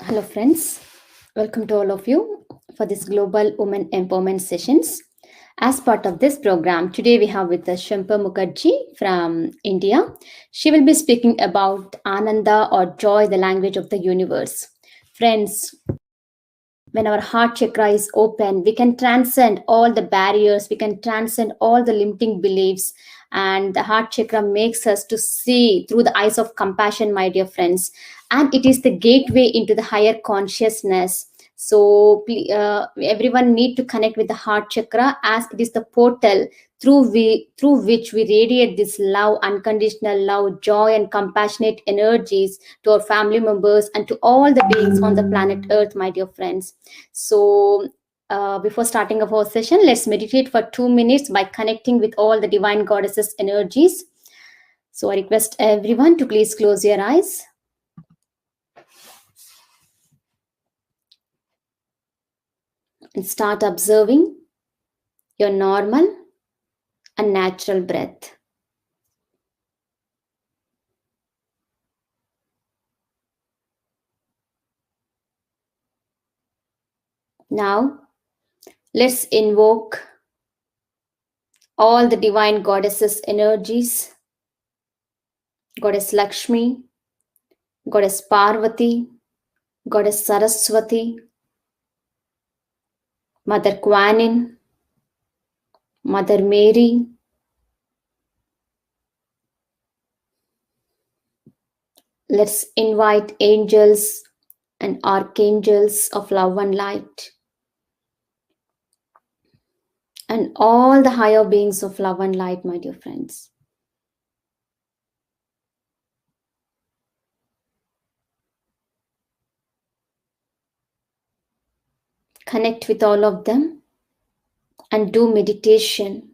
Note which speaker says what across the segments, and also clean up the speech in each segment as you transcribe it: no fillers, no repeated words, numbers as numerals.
Speaker 1: Hello friends, welcome to all of you for this Global Women Empowerment Sessions. As part of this program, today we have with us Shanmukha Sarma from India. She will be speaking about Ananda or joy, the language of the universe. Friends, when our heart chakra is open, we can transcend all the barriers, we can transcend all the limiting beliefs, and the heart chakra makes us to see through the eyes of compassion, my dear friends, and it is the gateway into the higher consciousness. So everyone need to connect with the heart chakra, as it is the portal through which we radiate this love, unconditional love, joy, and compassionate energies to our family members and to all the beings on the planet Earth, my dear friends. So, before starting our session, let's meditate for 2 minutes by connecting with all the divine goddesses' energies. So, I request everyone to please close your eyes. And start observing your normal and natural breath. Now, let's invoke all the divine goddesses' energies. Goddess Lakshmi, Goddess Parvati, Goddess Saraswati, Mother Kuan Yin, Mother Mary, let's invite angels and archangels of love and light, and all the higher beings of love and light, my dear friends. Connect with all of them and do meditation.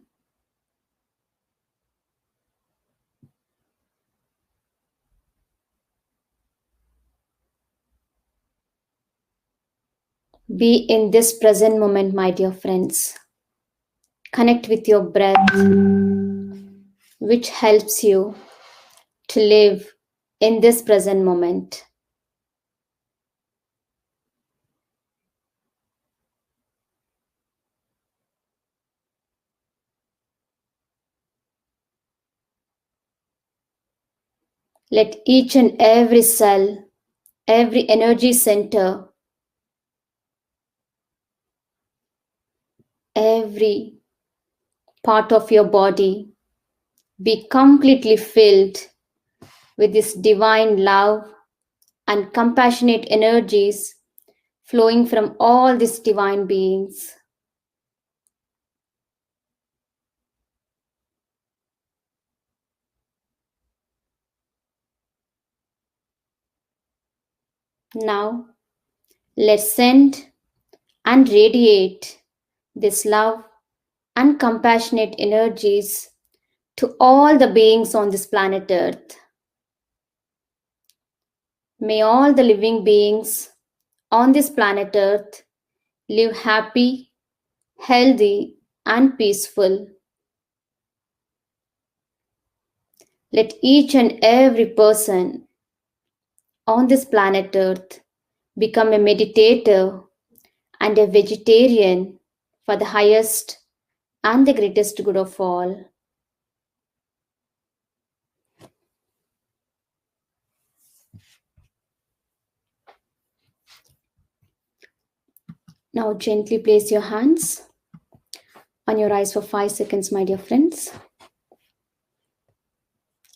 Speaker 1: Be in this present moment, my dear friends. Connect with your breath, which helps you to live in this present moment. Let each and every cell, every energy center, every part of your body be completely filled with this divine love and compassionate energies flowing from all these divine beings. Now, let's send and radiate this love and compassionate energies to all the beings on this planet Earth. May all the living beings on this planet Earth live happy, healthy, and peaceful. Let each and every person on this planet Earth become a meditator and a vegetarian for the highest and the greatest good of all. Now gently place your hands on your eyes for 5 seconds, my dear friends.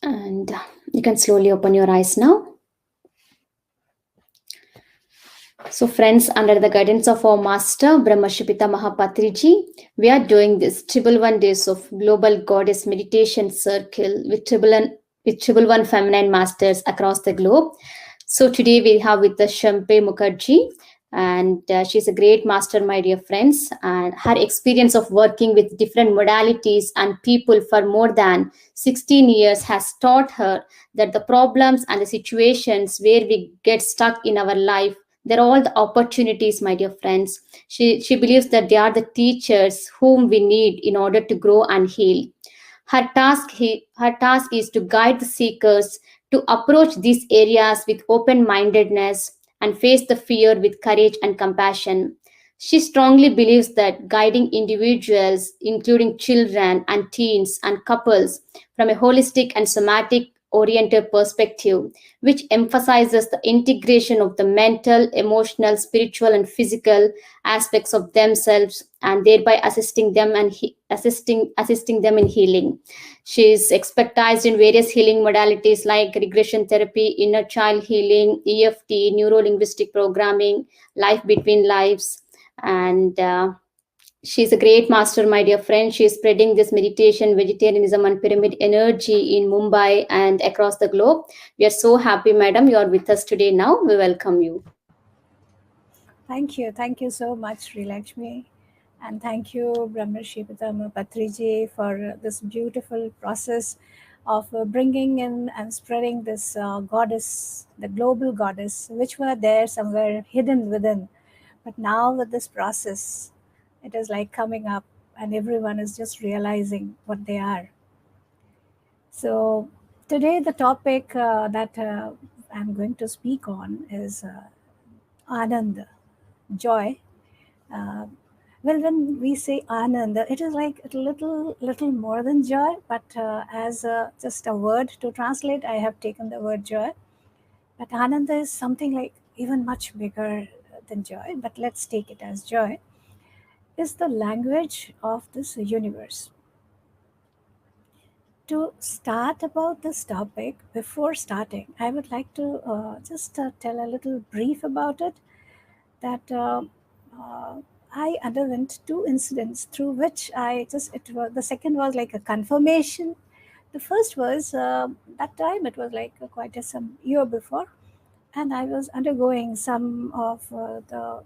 Speaker 1: And you can slowly open your eyes now. So friends, under the guidance of our master, Brahma Patriji, we are doing this triple 1 days of Global Goddess Meditation Circle with triple one feminine masters across the globe. So today we have with us Shanmukha Mukherjee, and she's a great master, my dear friends, and her experience of working with different modalities and people for more than 16 years has taught her that the problems and the situations where we get stuck in our life, they're all the opportunities, my dear friends. She believes that they are the teachers whom we need in order to grow and heal. Her task is to guide the seekers to approach these areas with open-mindedness and face the fear with courage and compassion. She strongly believes that guiding individuals, including children and teens and couples, from a holistic and somatic oriented perspective, which emphasizes the integration of the mental, emotional, spiritual, and physical aspects of themselves, and thereby assisting them in healing. She is expertised in various healing modalities like regression therapy, inner child healing, EFT, neuro linguistic programming, life between lives, and she's a great master, my dear friend. She's spreading this meditation, vegetarianism, and pyramid energy in Mumbai and across the globe. We are so happy, madam, you are with us today now. We welcome you.
Speaker 2: Thank you. Thank you so much, Srilakshmi. And thank you, Brahmarshi Patriji, for this beautiful process of bringing in and spreading this goddess, the global goddess, which were there somewhere hidden within. But now with this process, it is like coming up and everyone is just realizing what they are. So today the topic that I'm going to speak on is Anand, joy. Uh, well, when we say Anand, it is like a little more than joy, but as just a word to translate, I have taken the word joy. But Ananda is something like even much bigger than joy, but let's take it as joy, is the language of this universe. To start about this topic, before starting, I would like to just tell a little brief about it, that uh, I underwent two incidents through which it was, the second was like a confirmation. The first was that time it was like quite some year before, and I was undergoing some of the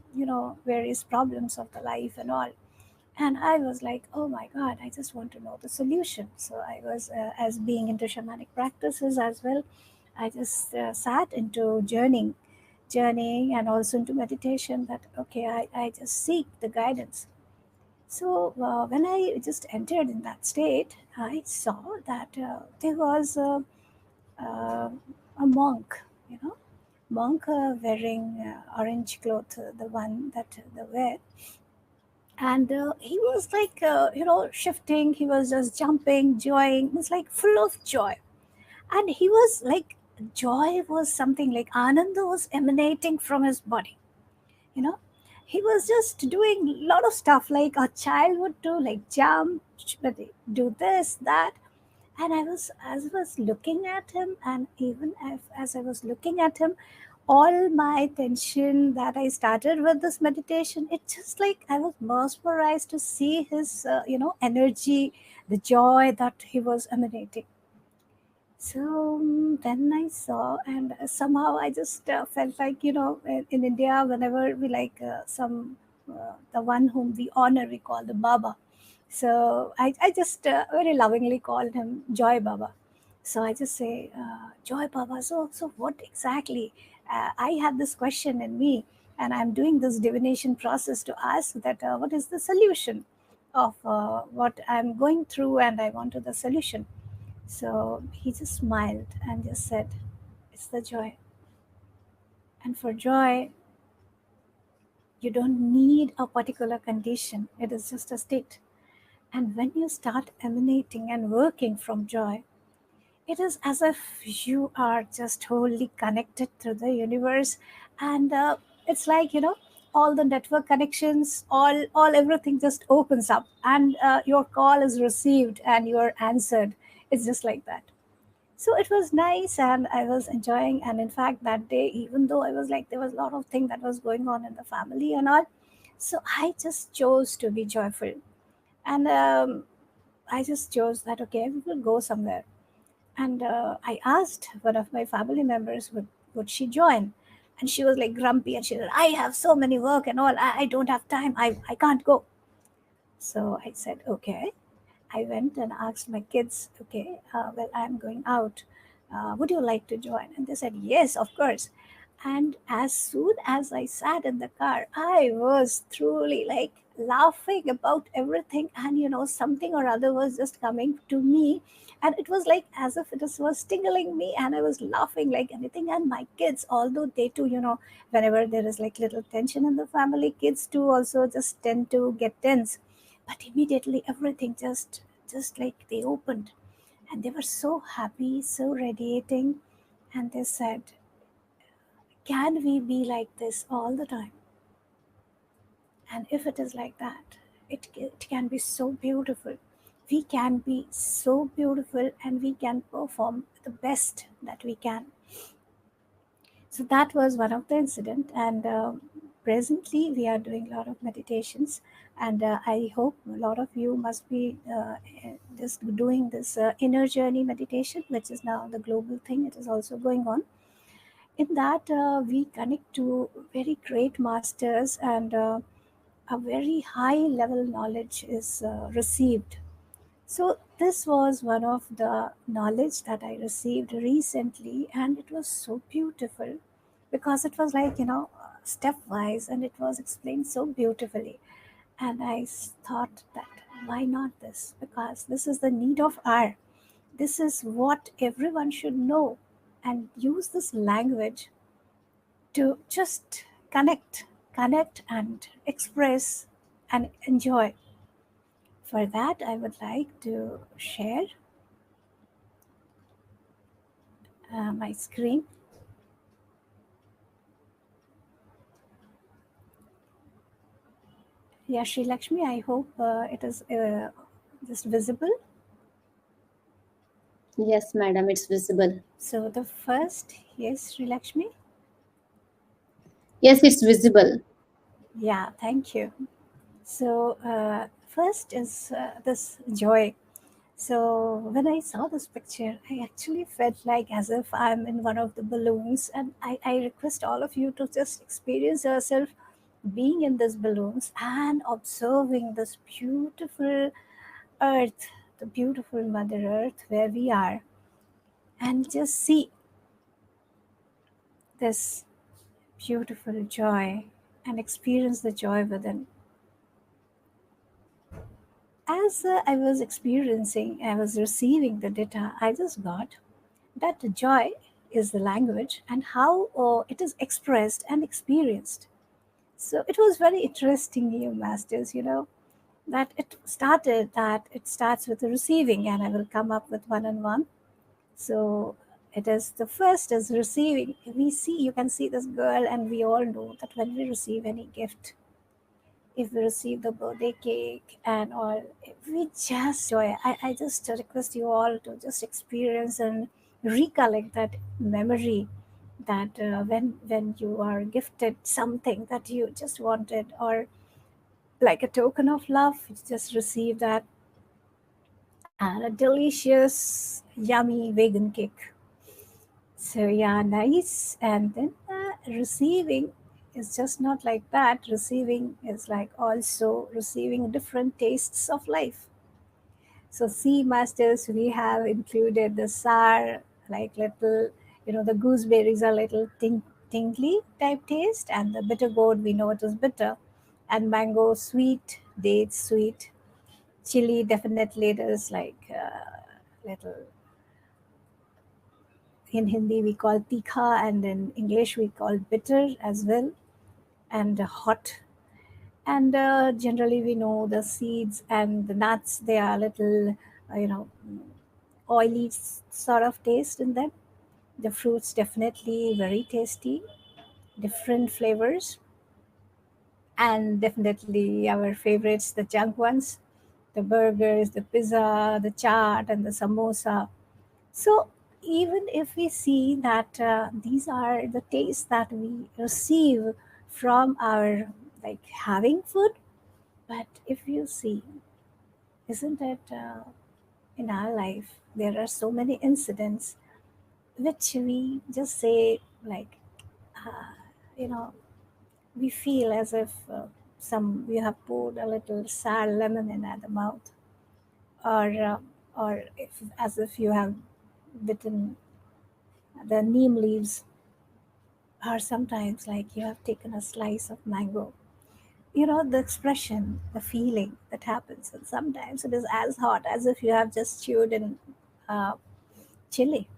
Speaker 2: various problems of the life and all, and I was like, oh my god, I just want to know the solution. So I was as being into shamanic practices as well, I just sat into journeying and also into meditation, that okay, I just seek the guidance. So when I just entered in that state, I saw that there was uh, a monk, monk wearing orange cloth, the one that they wear. And he was like, shifting, he was just jumping, joying, it was like full of joy. And he was like, joy was something like Ananda was emanating from his body, you know. He was just doing a lot of stuff like a child would do, like jump, do this, that. And as I was looking at him, and even as I was looking at him, all my tension that I started with this meditation, it's just like I was mesmerized to see his energy, the joy that he was emanating. So then I saw, and somehow I just felt like, in India, whenever we like the one whom we honor, we call the Baba. So I just very lovingly called him Joy Baba. So I just say, Joy Baba, so what exactly? I had this question in me, and I'm doing this divination process to ask that what is the solution of what I'm going through, and I wanted the solution. So he just smiled and just said, it's the joy. And for joy, you don't need a particular condition, it is just a state. And when you start emanating and working from joy, it is as if you are just wholly connected to the universe. And it's like, all the network connections, all everything just opens up, and your call is received and you are answered. It's just like that. So it was nice, and I was enjoying. And in fact, that day, even though I was like, there was a lot of thing that was going on in the family and all, so I just chose to be joyful. And I just chose that, okay, we will go somewhere. And I asked one of my family members, would she join? And she was like grumpy, and she said, I have so many work and all, I don't have time, I can't go. So I said, okay. I went and asked my kids, okay, well, I'm going out. Would you like to join? And they said, yes, of course. And as soon as I sat in the car, I was truly like, laughing about everything, and something or other was just coming to me, and it was like as if it was tingling me, and I was laughing like anything. And my kids, although they too, whenever there is like little tension in the family, kids too also just tend to get tense. But immediately everything just like they opened, and they were so happy, so radiating, and they said, can we be like this all the time? And if it is like that, it can be so beautiful. We can be so beautiful, and we can perform the best that we can. So that was one of the incident. And presently we are doing a lot of meditations, and I hope a lot of you must be just doing this inner journey meditation, which is now the global thing. It is also going on. In that, we connect to very great masters, and a very high level knowledge is received. So this was one of the knowledge that I received recently, and it was so beautiful because it was like, stepwise, and it was explained so beautifully. And thought that why not this? Because this is the need of hour. This is what everyone should know, and use this language to just connect and express and enjoy. For that, I would like to share my screen. Yeah, Sri Lakshmi, I hope it is just visible.
Speaker 1: Yes, madam, it's visible.
Speaker 2: So the first, yes, Sri Lakshmi.
Speaker 1: Yes, it's visible.
Speaker 2: Yeah, thank you. So first is this joy. So when I saw this picture, I actually felt like as if I'm in one of the balloons, and I request all of you to just experience yourself being in these balloons and observing this beautiful earth, the beautiful Mother Earth where we are, and just see this beautiful joy and experience the joy within. As I was experiencing, I was receiving the data, I just got that the joy is the language, and how it is expressed and experienced. So it was very interesting, you masters, that it starts with the receiving, and I will come up with one on one. So it is the first is receiving. We see, you can see this girl, and we all know that when we receive any gift, if we receive the birthday cake and all, we just joy. I just request you all to just experience and recollect that memory, that when you are gifted something that you just wanted, or like a token of love, you just receive that, and a delicious yummy vegan cake. So yeah, nice. And then receiving is just not like that. Receiving is like also receiving different tastes of life. So see, masters, we have included the sour, like little, the gooseberries are little tingly type taste, and the bitter gourd, we know it is bitter, and mango sweet, dates sweet, chili definitely it is like little. In Hindi, we call tikha, and in English, we call bitter as well, and hot. And generally, we know the seeds and the nuts, they are little, oily sort of taste in them. The fruits, definitely very tasty, different flavors, and definitely our favorites, the junk ones, the burgers, the pizza, the chaat, and the samosa. So even if we see that these are the tastes that we receive from our like having food, but if you see, isn't it in our life there are so many incidents which we just say like, uh, you know, we feel as if some you have poured a little sour lemon in at the mouth, or if, as if you have bitten the neem leaves, or sometimes like you have taken a slice of mango. the expression, the feeling that happens. And sometimes it is as hot as if you have just chewed in uh, chili.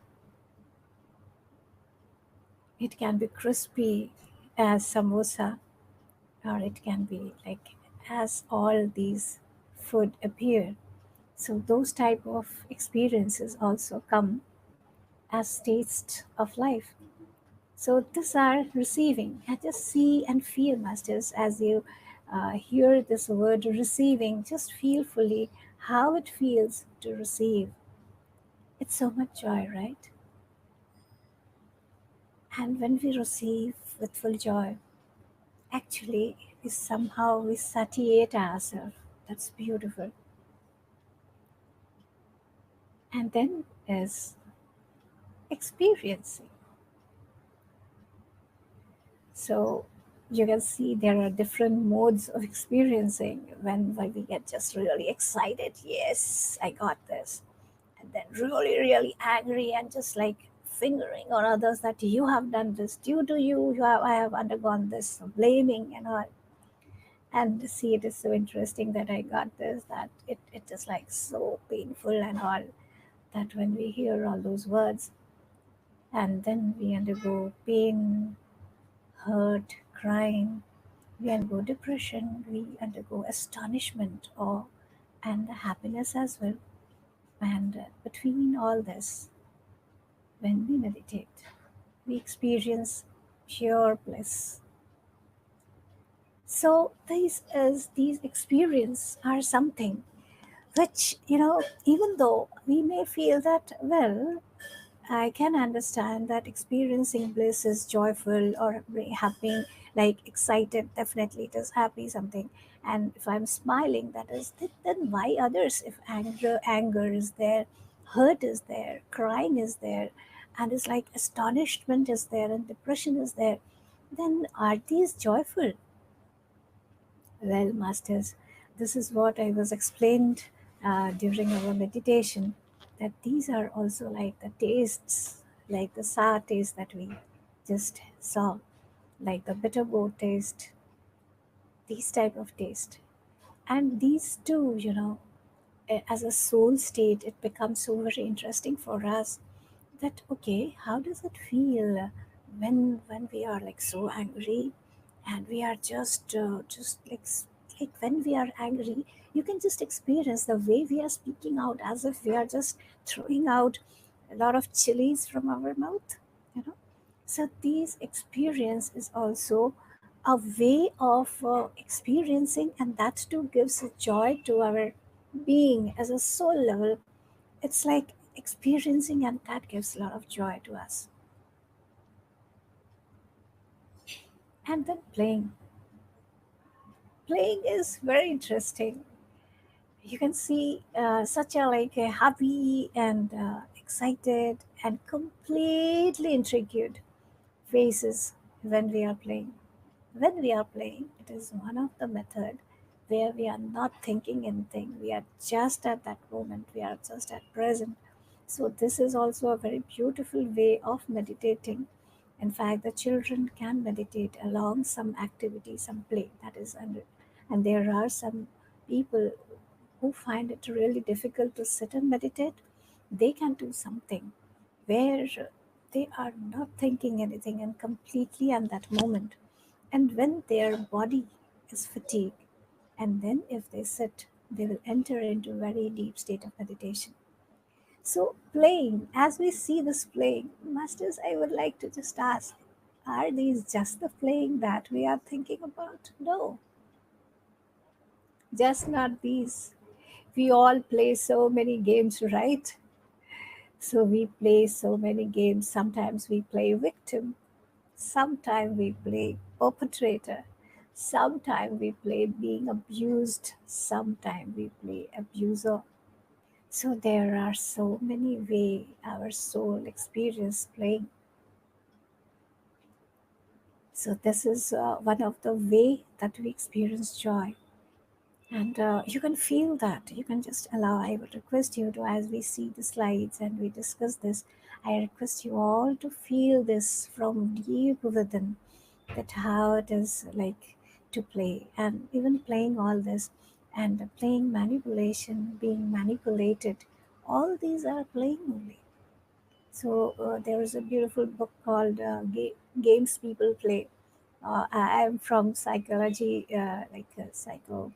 Speaker 2: It can be crispy as samosa, or it can be like as all these food appear. So those type of experiences also come as taste of life. So these are receiving. And just see and feel, masters, as you hear this word receiving, just feel fully how it feels to receive. It's so much joy, right? And when we receive with full joy, actually, we satiate ourselves. That's beautiful. And then is experiencing. So you can see there are different modes of experiencing when we get just really excited. Yes, I got this. And then really, really angry and just like fingering on others that you have done this due to I have undergone this, so blaming and all. And see, it is so interesting that I got this, that it is like so painful and all, that when we hear all those words, and then we undergo pain, hurt, crying, we undergo depression, we undergo astonishment, awe, and happiness as well. And between all this, when we meditate, we experience pure bliss. So these experiences are something which, even though we may feel that, well, I can understand that experiencing bliss is joyful or very happy, like excited. Definitely, it is happy something. And if I'm smiling, that is then why others? If anger is there, hurt is there, crying is there, and it's like astonishment is there and depression is there, then are these joyful? Well, masters, this is what I was explained during our meditation, that these are also like the tastes, like the sour taste that we just saw, like the bitter gourd taste, these type of taste. And these two, as a soul state, it becomes so very interesting for us, that okay, how does it feel when we are like so angry, and we are just like when we are angry, you can just experience the way we are speaking out, as if we are just throwing out a lot of chilies from our mouth, you know so these experience is also a way of experiencing, and that too gives a joy to our being as a soul level. It's like experiencing, and that gives a lot of joy to us. And then playing is very interesting. You can see such a like a happy and excited and completely intrigued faces when we are playing. When we are playing, it is one of the method where we are not thinking anything. We are just at that moment. We are just at present. So this is also a very beautiful way of meditating. In fact, the children can meditate along some activity, some play that is under. And there are some people who find it really difficult to sit and meditate. They can do something where they are not thinking anything and completely in that moment. And when their body is fatigued, and then if they sit, they will enter into a very deep state of meditation. So playing, as we see this playing, masters, I would like to just ask, are these just the playing that we are thinking about? No, just not these. We all play so many games, right? So we play so many games. Sometimes we play victim, sometimes we play perpetrator, sometimes we play being abused, sometimes we play abuser. So there are so many ways our soul experience playing. So this is one of the way that we experience joy. And you can feel that. You can just allow. I would request you to, as we see the slides and we discuss this, I request you all to feel this from deep within, that how it is like to play, and even playing all this and playing manipulation, being manipulated, all these are playing only. So there is a beautiful book called Games People Play. I am from psychology, like psycho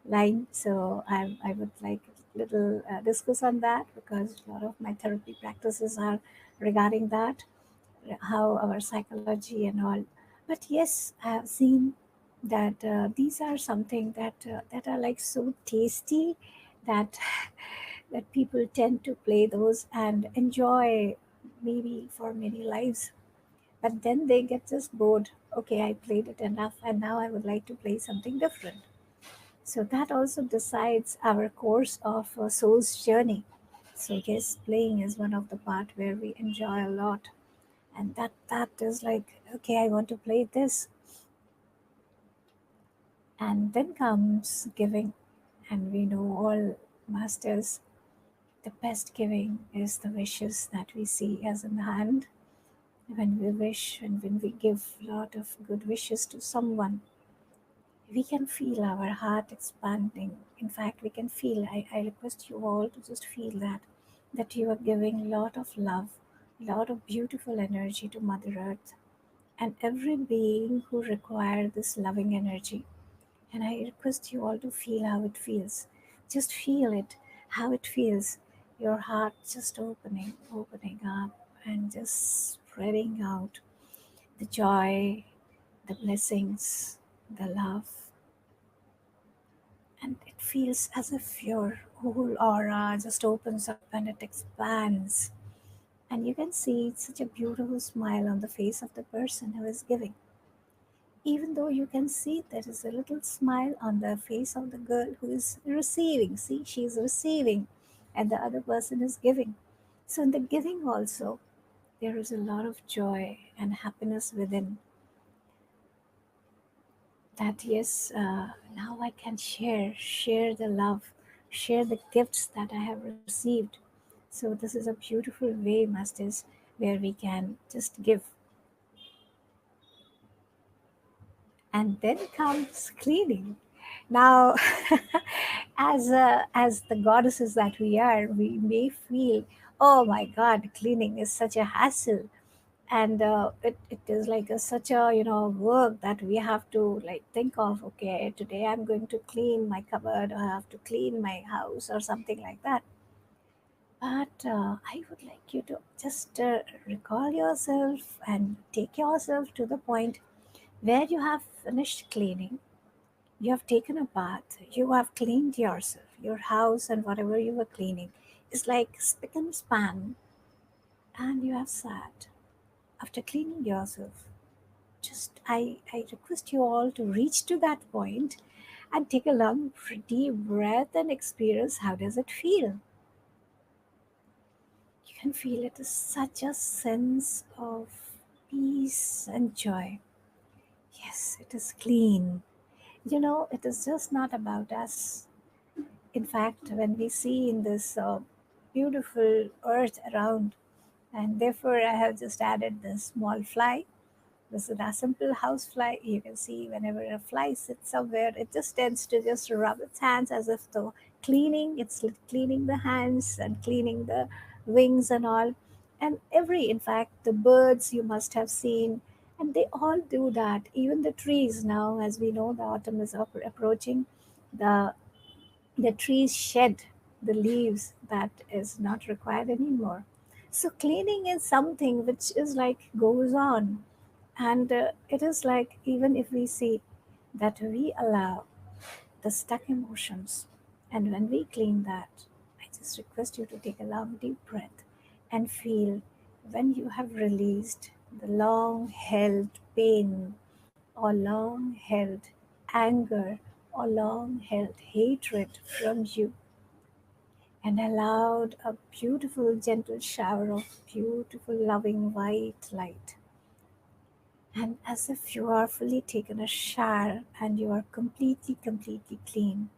Speaker 2: line, so I would like little discuss on that, because a lot of my therapy practices are regarding that, how our psychology and all. But yes, I have seen that these are something that are like so tasty that that people tend to play those and enjoy maybe for many lives. But then they get just bored. Okay, I played it enough, and now I would like to play something different. So that also decides our course of soul's journey. So yes, playing is one of the part where we enjoy a lot, and that is like, okay, I want to play this. And then comes giving, and we know all masters, the best giving is the wishes that we see as in hand. When we wish and when we give a lot of good wishes to someone, we can feel our heart expanding. In fact, we can feel, I request you all to just feel that you are giving a lot of love, a lot of beautiful energy to Mother Earth and every being who require this loving energy. And I request you all to feel how it feels. Just feel it, how it feels. Your heart just opening up and just spreading out the joy, the blessings, the love. And it feels as if your whole aura just opens up and it expands. And you can see such a beautiful smile on the face of the person who is giving. Even though you can see there is a little smile on the face of the girl who is receiving. See, she is receiving, and the other person is giving. So, in the giving also, there is a lot of joy and happiness within. That yes, now I can share the love, share the gifts that I have received. So, this is a beautiful way, Masters, where we can just give. And then comes cleaning. Now, as the goddesses that we are, we may feel, oh my God, cleaning is such a hassle, and it is like such a work that we have to like think of. Okay, today I'm going to clean my cupboard, or I have to clean my house, or something like that. But I would like you to just recall yourself and take yourself to the point where you have finished cleaning. You have taken a bath, you have cleaned yourself, your house, and whatever you were cleaning is like spick and span, and you have sat after cleaning yourself. Just I request you all to reach to that point and take a long, deep breath and experience how does it feel. You can feel it is such a sense of peace and joy. Yes, it is clean. It is just not about us. In fact, when we see in this beautiful earth around, and therefore I have just added this small fly. This is a simple house fly. You can see whenever a fly sits somewhere, it just tends to just rub its hands as if though cleaning. It's cleaning the hands and cleaning the wings and all. And in fact, the birds you must have seen, and they all do that. Even the trees now, as we know, the autumn is approaching. The the trees shed the leaves that is not required anymore. So cleaning is something which is like goes on, and it is like even if we see that we allow the stuck emotions, and when we clean that, I just request you to take a long deep breath and feel when you have released the long held pain or long held anger or long held hatred from you, and allowed a beautiful, gentle shower of beautiful, loving white light. And as if you are fully taken a shower and you are completely, completely clean,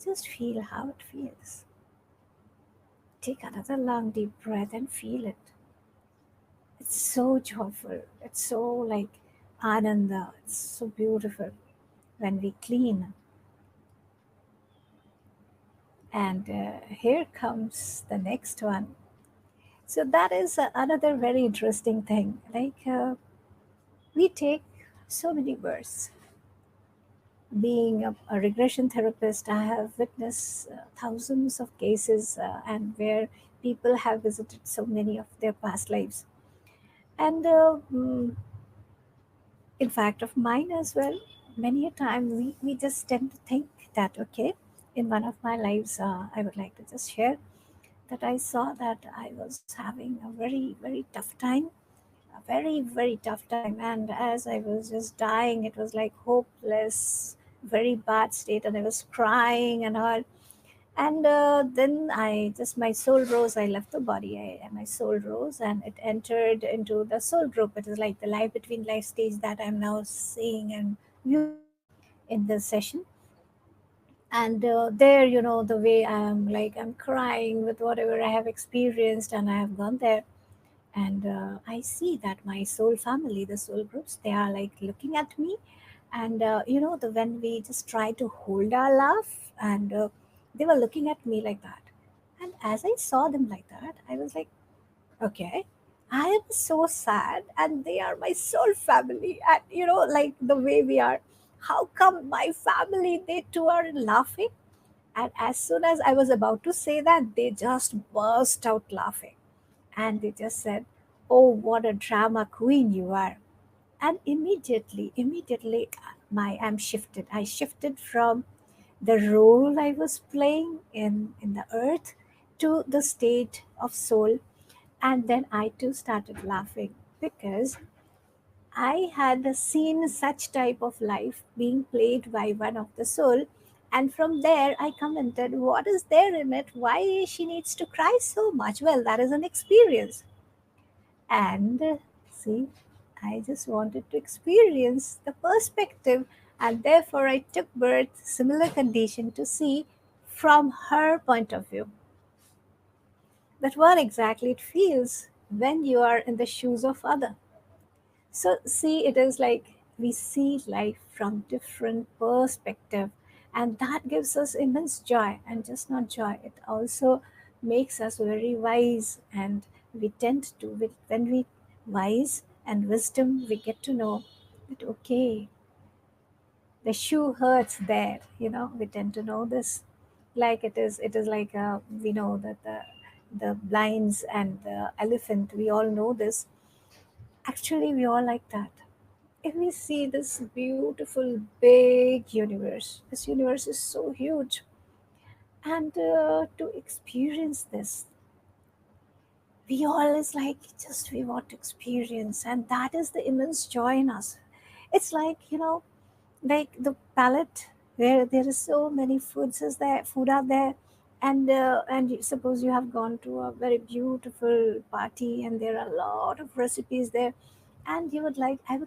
Speaker 2: just feel how it feels. Take another long, deep breath and feel it. It's so joyful. It's so like Ananda. It's so beautiful. when we clean. And here comes the next one. So that is another very interesting thing. We take so many births. Being a regression therapist, I have witnessed thousands of cases, and where people have visited so many of their past lives. And in fact, of mine as well, many a time we just tend to think that, okay, in one of my lives, I would like to just share that I saw that I was having a very, very tough time, a very, very tough time. And as I was just dying, it was like hopeless, very bad state, and I was crying and all. And then my soul rose. I left the body. My soul rose and it entered into the soul group. It is like the life between life stage that I'm now seeing and viewing in this session. And there, the way I'm crying with whatever I have experienced, and I have gone there. And I see that my soul family, the soul groups, they are like looking at me. And the when we just try to hold our laugh, and they were looking at me like that. And as I saw them like that, I was like, okay, I am so sad, and they are my soul family. And like the way we are, how come my family, they too are laughing? And as soon as I was about to say that, they just burst out laughing. And they just said, "Oh, what a drama queen you are." And immediately, I'm shifted. I shifted from the role I was playing in the earth to the state of soul. And then I too started laughing, because I had seen such type of life being played by one of the soul. And from there, I commented, what is there in it? Why she needs to cry so much? Well, that is an experience. And see, I just wanted to experience the perspective. And therefore, I took birth, similar condition, to see from her point of view that what exactly it feels when you are in the shoes of other. So see, it is like we see life from different perspective, and that gives us immense joy. And just not joy, it also makes us very wise. And we tend to, when we wise and wisdom, we get to know that, okay, the shoe hurts there. We tend to know this, like it is like we know that the blinds and the elephant, we all know this. Actually, we all like that. If we see this beautiful big universe, this universe is so huge. And to experience this, we all is like, just we want to experience, and that is the immense joy in us. It's like, like the palette, where there is so many food out there. And suppose you have gone to a very beautiful party, and there are a lot of recipes there. And I would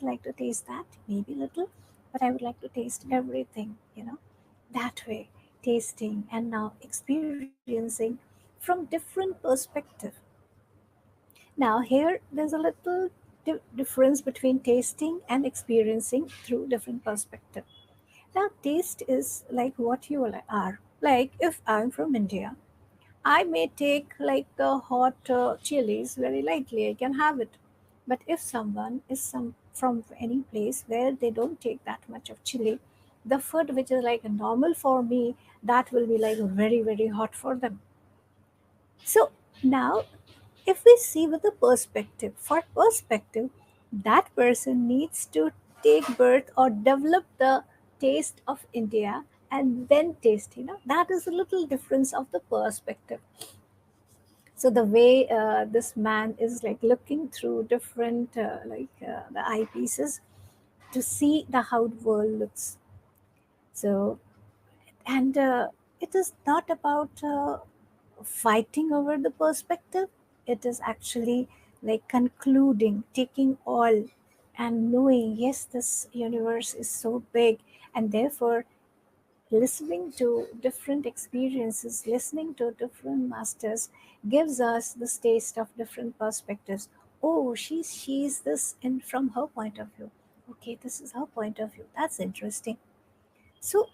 Speaker 2: like to taste that, maybe little, but I would like to taste everything, that way, tasting and now experiencing from different perspective. Now here there's a little difference between tasting and experiencing through different perspective. Now taste is like what you are. Like if I'm from India, I may take like the hot chilies very lightly. I can have it. But if someone is from any place where they don't take that much of chili, the food which is like normal for me, that will be like very, very hot for them. So now, if we see with the perspective, for perspective, that person needs to take birth or develop the taste of India and then taste. That is a little difference of the perspective. So the way this man is like looking through different the eyepieces to see the how the world looks. So, and it is not about fighting over the perspective. It is actually like concluding, taking all, and knowing, yes, this universe is so big. And therefore, listening to different experiences, listening to different masters, gives us this taste of different perspectives. Oh, she's this in from her point of view. Okay, this is her point of view. That's interesting. So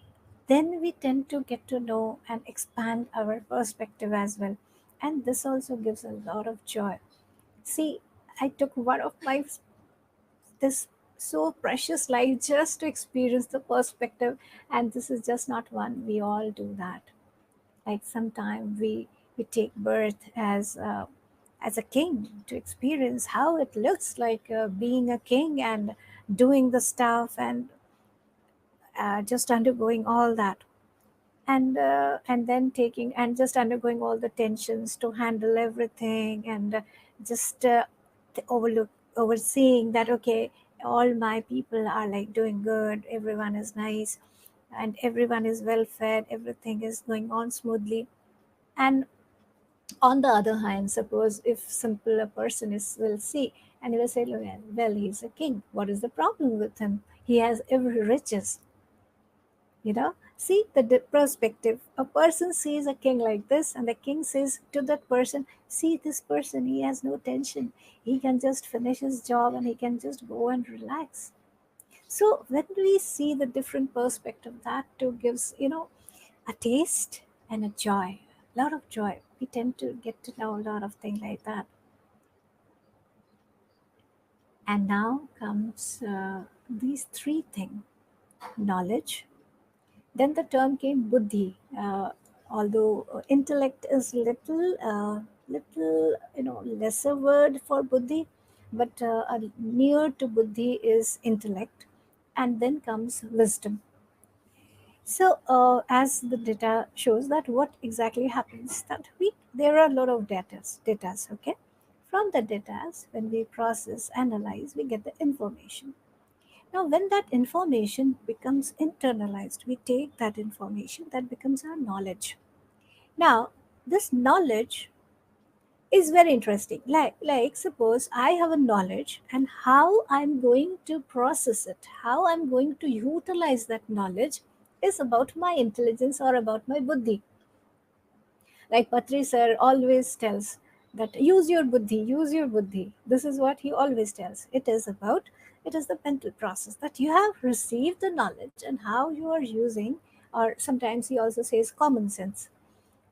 Speaker 2: then we tend to get to know and expand our perspective as well. And this also gives a lot of joy. See, I took one of my this so precious life just to experience the perspective, and this is just not one. We all do that. Like sometimes we take birth as a king to experience how it looks like being a king and doing the stuff and just undergoing all that, and then taking and just undergoing all the tensions to handle everything, and just overlook overseeing that, okay, all my people are like doing good, everyone is nice, and everyone is well fed, everything is going on smoothly. And on the other hand, suppose if simple a person is will see, and he will say, well, he's a king, what is the problem with him? He has every riches. See the perspective. A person sees a king like this, and the king says to that person, see this person, he has no tension, he can just finish his job and he can just go and relax. So when we see the different perspective, that too gives a taste and a joy, a lot of joy. We tend to get to know a lot of things like that. And now comes these three things: knowledge. Then the term came buddhi. Although intellect is little lesser word for buddhi, but near to buddhi is intellect, and then comes wisdom. So as the data shows that what exactly happens, that we there are a lot of datas, okay. From the datas, when we process, analyze, we get the information. Now, when that information becomes internalized, we take that information, that becomes our knowledge. Now, this knowledge is very interesting. Like suppose I have a knowledge, and how I'm going to process it, how I'm going to utilize that knowledge is about my intelligence or about my buddhi. Like Patri sir always tells that use your buddhi. This is what he always tells. It is the mental process that you have received the knowledge and how you are using, or sometimes he also says common sense.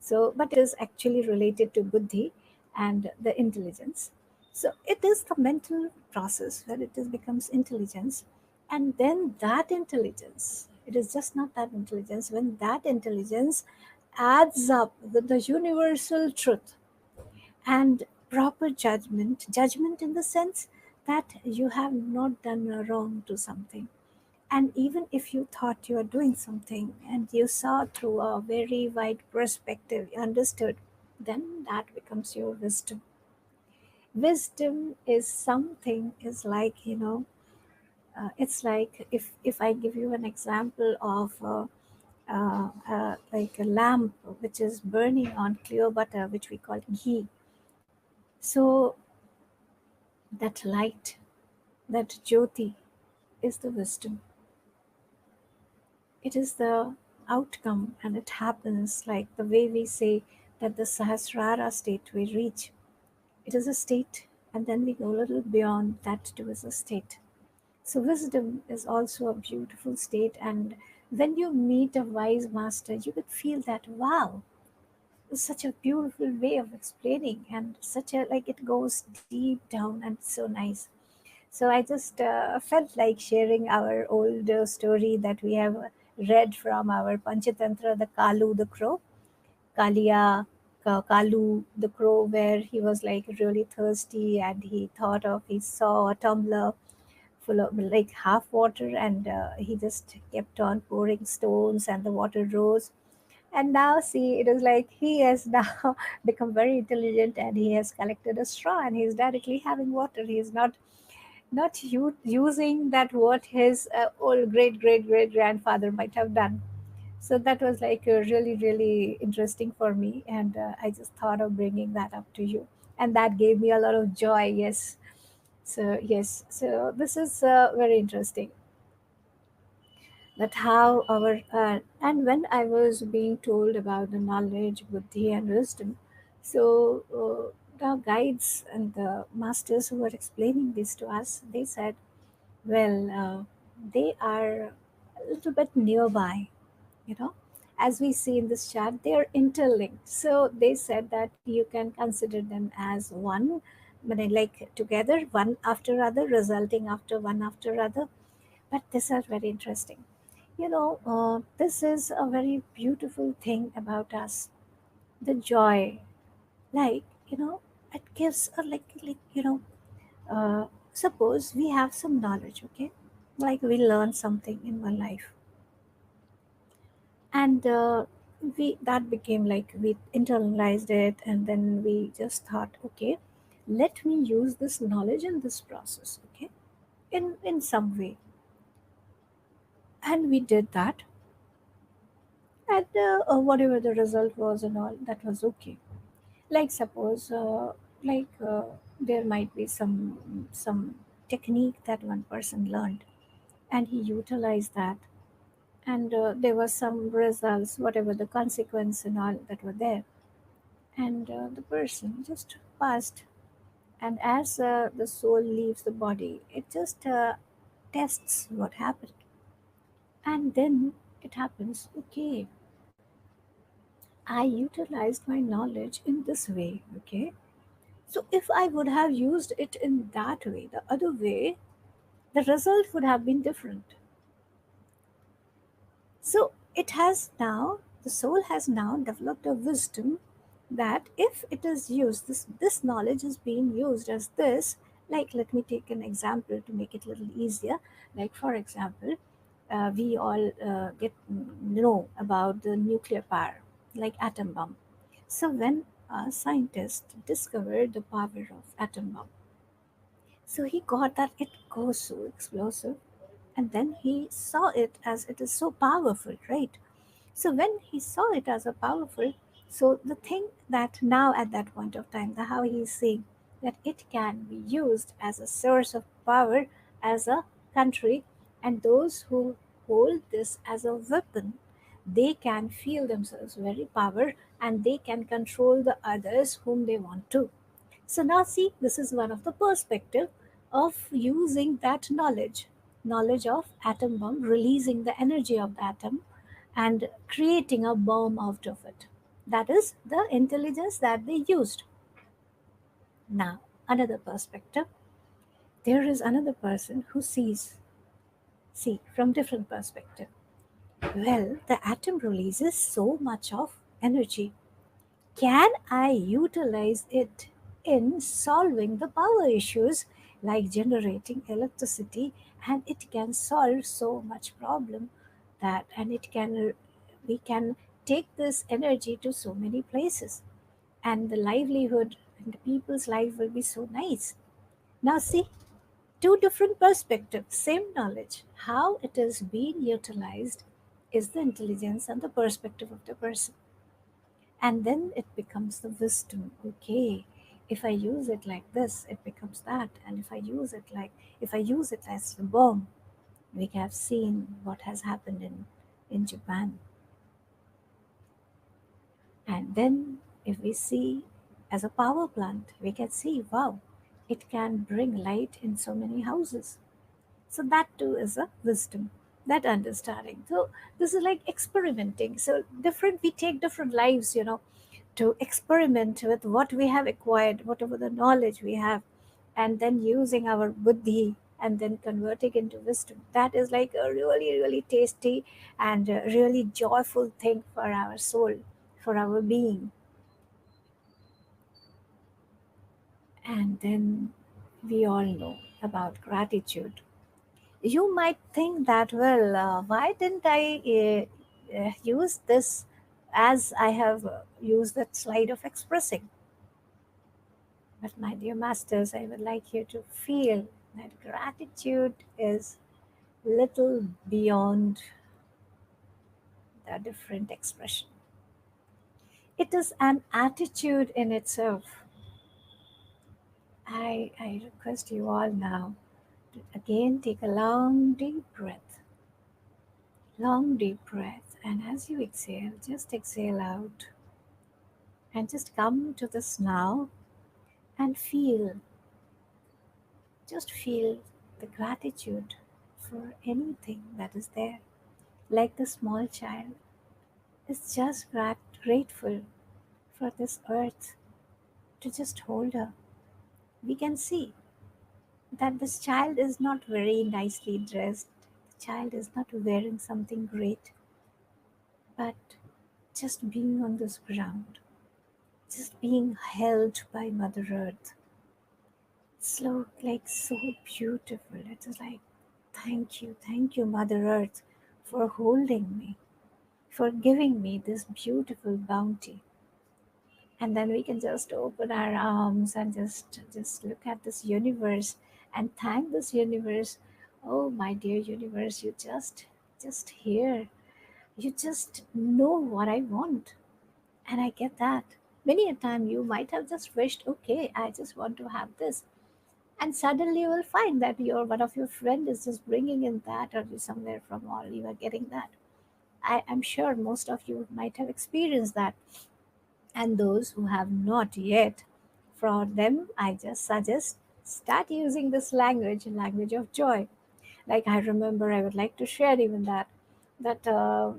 Speaker 2: So, but it is actually related to buddhi and the intelligence. So it is the mental process where it is becomes intelligence, and then that intelligence. It is just not that intelligence. When that intelligence adds up with the universal truth and proper judgment in the sense that you have not done a wrong to something. And even if you thought you are doing something and you saw through a very wide perspective, you understood, then that becomes your wisdom. Wisdom is something, is like, it's like if I give you an example of like a lamp which is burning on clear butter, which we call ghee. So that light, that jyoti, is the wisdom. It is the outcome, and it happens like the way we say that the Sahasrara state we reach. It is a state, and then we go a little beyond that too is a state. So wisdom is also a beautiful state, and when you meet a wise master, you could feel that wow, it's such a beautiful way of explaining, and such a like it goes deep down and so nice. So I just felt like sharing our old story that we have read from our Panchatantra, the Kalu the crow, Kalia, Kalu the crow, where he was like really thirsty, and he saw a tumbler full of like half water, and he just kept on pouring stones and the water rose. And now see, it is like he has now become very intelligent, and he has collected a straw and he is directly having water. He is not using that what his old great grandfather might have done. So that was like really interesting for me, and I just thought of bringing that up to you, and that gave me a lot of joy. Yes. So yes, so this is very interesting, that how our and when I was being told about the knowledge, buddhi, and wisdom, so the guides and the masters who were explaining this to us, they said, well, they are a little bit nearby. you know. As we see in this chart, they are interlinked. So they said that you can consider them as one, but like together, one after other, resulting after one after other. But these are very interesting. This is a very beautiful thing about us. The joy, like, it gives a suppose we have some knowledge, okay? Like we learn something in one life, and we that became like we internalized it, and then we just thought, okay, let me use this knowledge in this process, okay, in some way, and we did that, and whatever the result was and all, that was okay. Like suppose like there might be some technique that one person learned, and he utilized that, and there was some results, whatever the consequence and all that were there, and the person just passed. And as the soul leaves the body, it just tests what happened, and then it happens, okay, I utilized my knowledge in this way, okay. So if I would have used it in that way, the other way, the result would have been different. So it has now, the soul has now developed a wisdom that if it is used, this knowledge is being used as this. Like, let me take an example to make it a little easier. Like, for example, we all get know about the nuclear power, like atom bomb. So when a scientist discovered the power of atom bomb, so he got that it goes so explosive, and then he saw it as it is so powerful, right? So when he saw it as a powerful, so the thing that now at that point of time, the how he is saying that it can be used as a source of power as a country, and those who hold this as a weapon, they can feel themselves very power, and they can control the others whom they want to. So now see, this is one of the perspective of using that knowledge of atom bomb, releasing the energy of the atom and creating a bomb out of it. That is the intelligence that they used. Now, another perspective, there is another person who see from different perspective. Well, the atom releases so much of energy. Can I utilize it in solving the power issues like generating electricity, and it can solve so much problem that, and it can, we can take this energy to so many places, and the livelihood and the people's life will be so nice. Now see, two different perspectives, same knowledge, how it is being utilized is the intelligence and the perspective of the person, and then it becomes the wisdom, okay, if I use it like this, it becomes that, and if I use it as a bomb, we have seen what has happened in Japan. And then if we see as a power plant, we can see, wow, it can bring light in so many houses. So that too is a wisdom, that understanding. So this is like experimenting. So different, we take different lives, to experiment with what we have acquired, whatever the knowledge we have, and then using our buddhi and then converting into wisdom. That is like a really, really tasty and a really joyful thing for our soul, for our being. And then we all know about gratitude. You might think that, well, why didn't I use this as I have used that slide of expressing? But, my dear masters, I would like you to feel that gratitude is little beyond the different expression. It is an attitude in itself. I request you all now to again take a long deep breath, and as you exhale, just exhale out and just come to this now and feel the gratitude for anything that is there, like the small child. is just grateful for this earth to just hold her. We can see that this child is not very nicely dressed. The child is not wearing something great, but just being on this ground, just being held by Mother Earth. It's like so beautiful. It is like, thank you, Mother Earth, for holding me, for giving me this beautiful bounty. And then we can just open our arms and just look at this universe and thank this universe. Oh, my dear universe, you just here. You just know what I want, and I get that. Many a time you might have just wished, okay, I just want to have this, and suddenly you will find that your one of your friend is just bringing in that, or somewhere from all you are getting that. I'm sure most of you might have experienced that, and those who have not yet, for them I just suggest start using this language of joy. Like, I remember, I would like to share even that at a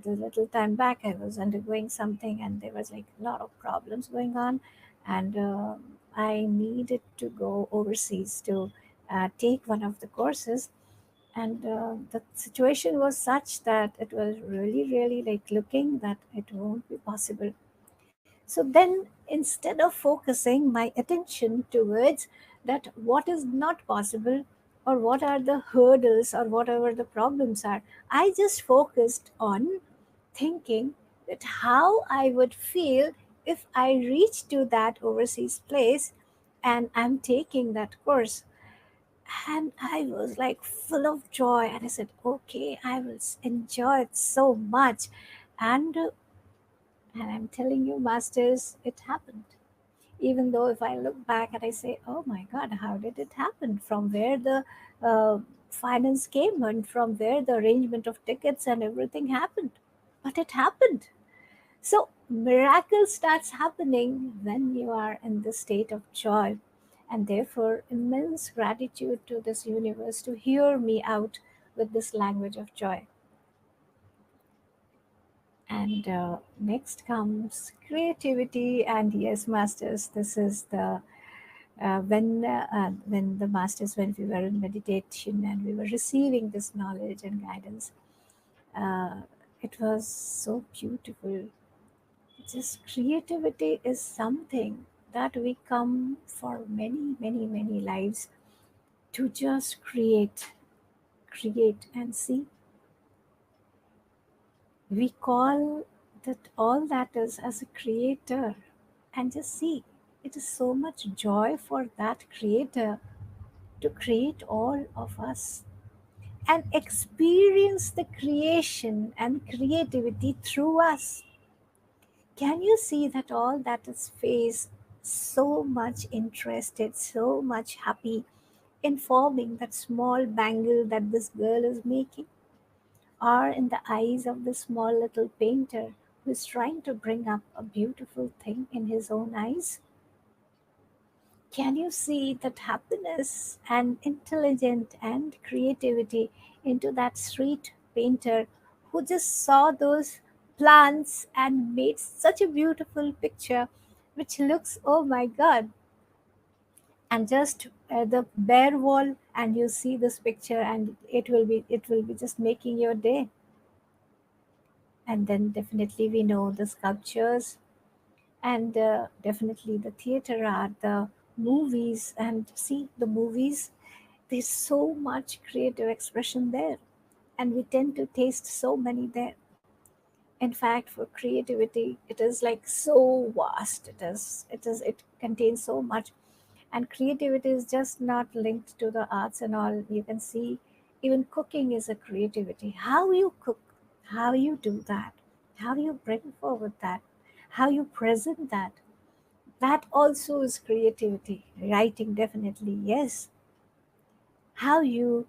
Speaker 2: little time back I was undergoing something, and there was like a lot of problems going on, and I needed to go overseas to take one of the courses, and the situation was such that it was really like looking that it won't be possible. So then, instead of focusing my attention towards that what is not possible, or what are the hurdles, or whatever the problems are, I just focused on thinking that how I would feel if I reach to that overseas place and I'm taking that course. And I was like full of joy, and I said, okay, I will enjoy it so much. And uh, and I'm telling you, masters, it happened. Even though if I look back and I say, oh my God, how did it happen? From where the uh, finance came, and from where the arrangement of tickets and everything happened. But it happened. So miracle starts happening when you are in the state of joy. And therefore, immense gratitude to this universe to hear me out with this language of joy. And next comes creativity. And yes, masters, this is the when the masters, when we were in meditation and we were receiving this knowledge and guidance, uh, it was so beautiful. Just creativity is something that we come for many lives to just create and see. We call that all that is as a creator, and just see, it is so much joy for that creator to create all of us and experience the creation and creativity through us. Can you see that all that is face so much interested, so much happy in forming that small bangle that this girl is making, or in the eyes of the small little painter who is trying to bring up a beautiful thing in his own eyes? Can you see that happiness and intelligence and creativity into that street painter who just saw those plants and made such a beautiful picture which looks, oh my God, and just the bare wall, and you see this picture and it will be just making your day. And then definitely we know the sculptures, and definitely the theater art, the movies. And see, the movies, there's so much creative expression there, and we tend to taste so many there. In fact, for creativity, it is like so vast. It contains so much. And creativity is just not linked to the arts and all. You can see even cooking is a creativity. How you cook, how you do that, how you bring forward that, how you present that, that also is creativity. Writing, definitely, yes. How you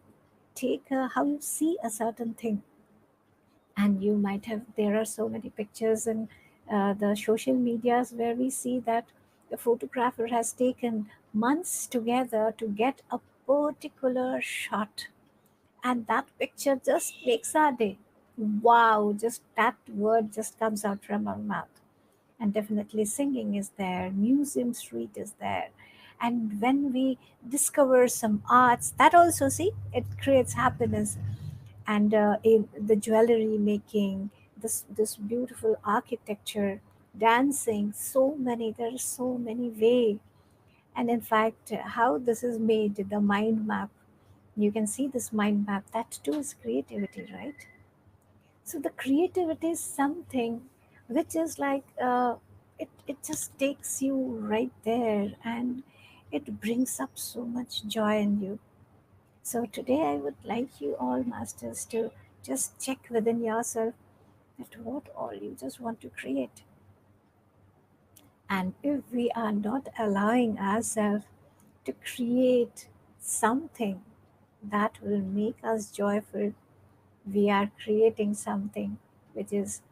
Speaker 2: how you see a certain thing. And you might have, there are so many pictures in the social medias where we see that the photographer has taken months together to get a particular shot, and that picture just makes our day. wow, just that word just comes out from our mouth. And definitely singing is there, museum street is there. And when we discover some arts, that also, see, it creates happiness. And in the jewelry making, this beautiful architecture, dancing, so many, there are so many way. And in fact, how this is made, the mind map, you can see this mind map, that too is creativity, right? So the creativity is something which is like it just takes you right there, and it brings up so much joy in you. So today I would like you all masters to just check within yourself that what all you just want to create. And if we are not allowing ourselves to create something that will make us joyful, we are creating something which is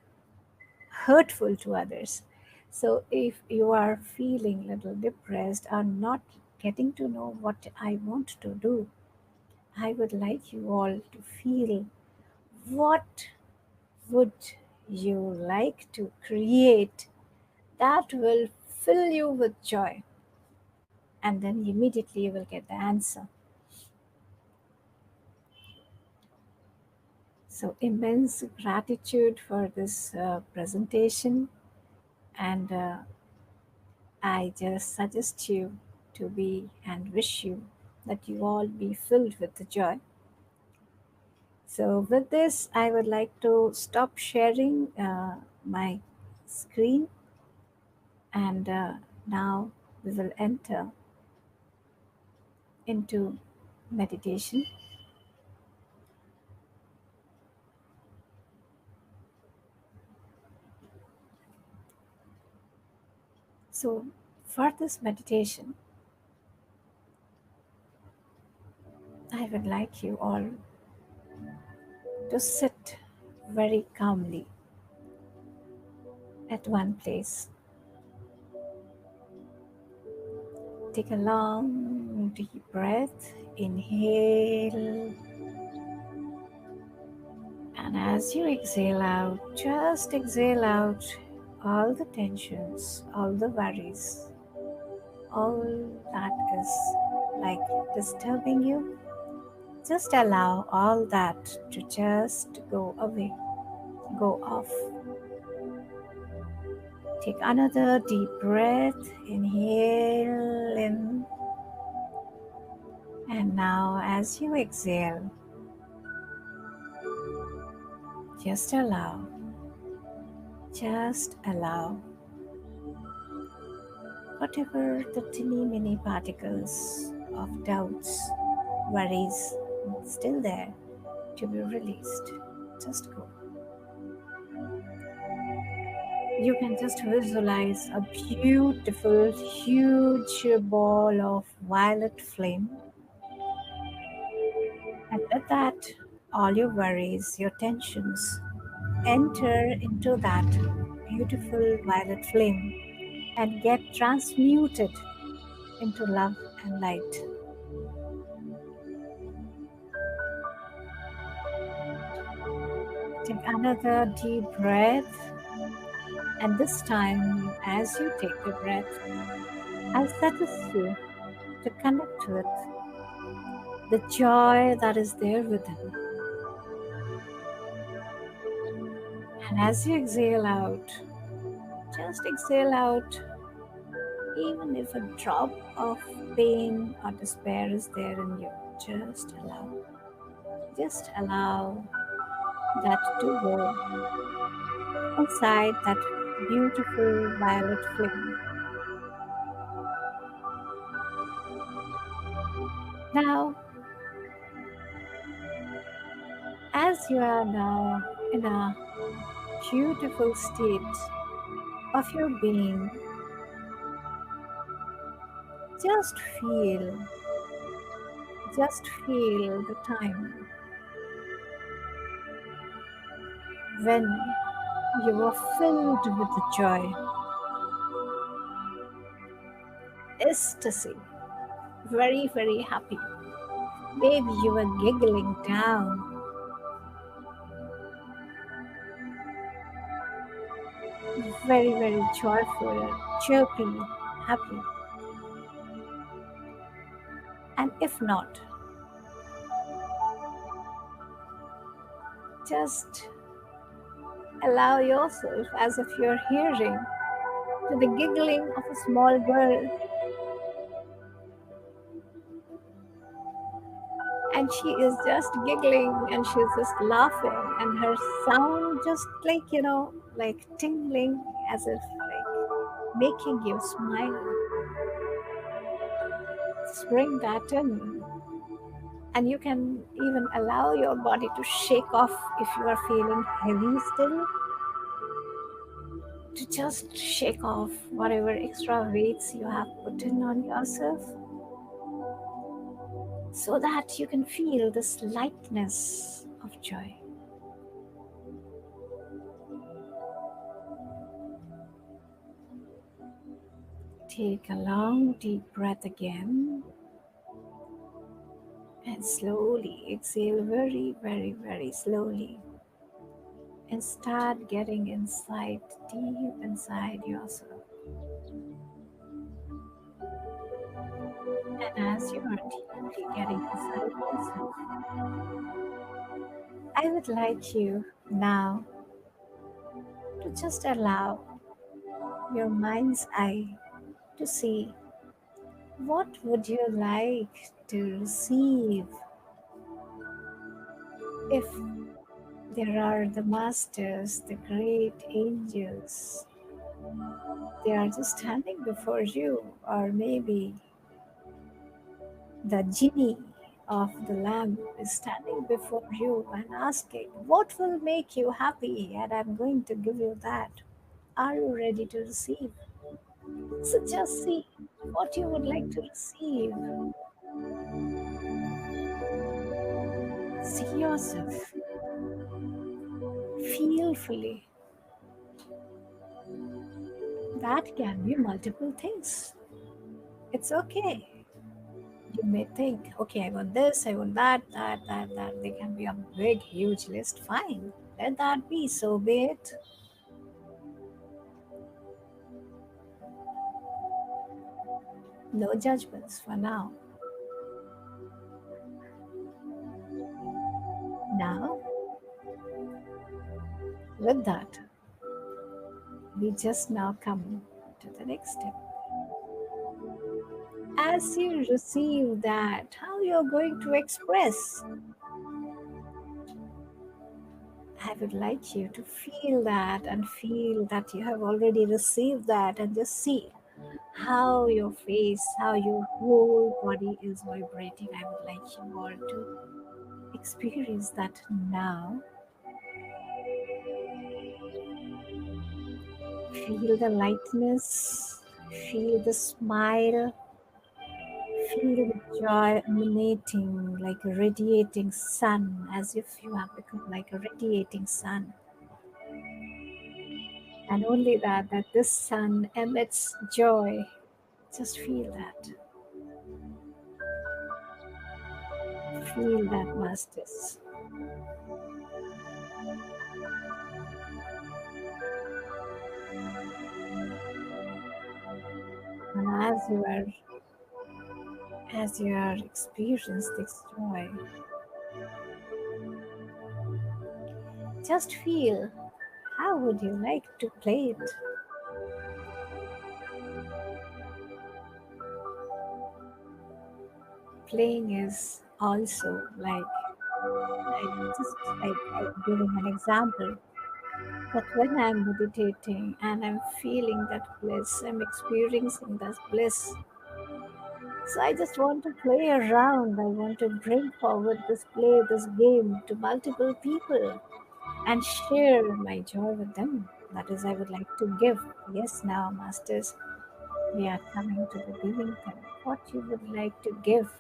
Speaker 2: hurtful to others. So if you are feeling little depressed or not getting to know what I want to do, I would like you all to feel what would you like to create that will fill you with joy, and then immediately you will get the answer. So immense gratitude for this presentation, and I just suggest you to be and wish you that you all be filled with the joy. So, with this, I would like to stop sharing my screen, and now we will enter into meditation. So, for this meditation, I would like you all to sit very calmly at one place. Take a long, deep breath. Inhale. And as you exhale out, just exhale out all the tensions, all the worries, all that is like disturbing you. Just allow all that to just go away, go off. Take another deep breath. Inhale in. And now, as you exhale, just allow, just allow whatever the teeny mini particles of doubts, worries still there to be released. Just go. You can just visualize a beautiful, huge ball of violet flame. And with that, all your worries, your tensions enter into that beautiful violet flame and get transmuted into love and light. Take another deep breath, and this time, as you take the breath, I suggest you to connect with the joy that is there within. And as you exhale out, just exhale out, even if a drop of pain or despair is there in you, just allow. Just allow that to go inside that beautiful violet flame. Now, as you are now in a beautiful state of your being, just feel, just feel the time when you were filled with joy, ecstasy, very, very happy. Maybe you were giggling down. very, very joyful, chirpy, happy. And if not, just allow yourself as if you're hearing to the giggling of a small girl, and she is just giggling and she's just laughing, and her sound just like, like tingling, as if like making you smile. Just bring that in. And you can even allow your body to shake off if you are feeling heavy still, to just shake off whatever extra weights you have put in on yourself, so that you can feel this lightness of joy. Take a long deep breath again, and slowly exhale very, very, very slowly, and start getting inside, deep inside yourself. And as you are deeply getting inside yourself, I would like you now to just allow your mind's eye to see what would you like to receive if there are the masters, the great angels. They are just standing before you, or maybe the genie of the lamp is standing before you and asking, what will make you happy? And I'm going to give you that. Are you ready to receive? So just see what you would like to receive. See yourself. Feel fully. That can be multiple things. It's okay. You may think, okay, I want this, I want that. They can be a big, huge list. Fine. Let that be. So be it. No judgments for now. Now, with that, we just now come to the next step. As you receive that, how you're going to express, I would like you to feel that and feel that you have already received that, and just see how your face, how your whole body is vibrating. I would like you all to experience that now. Feel the lightness, feel the smile, feel the joy emanating like a radiating sun, as if you have become like a radiating sun. And only that this sun emits joy. Just feel that. Feel that, masters. And as you are experiencing this joy, just feel, how would you like to play it? Playing is also like just like I'm giving an example, that when I'm meditating and I'm feeling that bliss, I'm experiencing that bliss. So I just want to play around. I want to bring forward this play, this game to multiple people and share my joy with them. That is, I would like to give. Yes, now, masters, we are coming to the giving thing. What you would like to give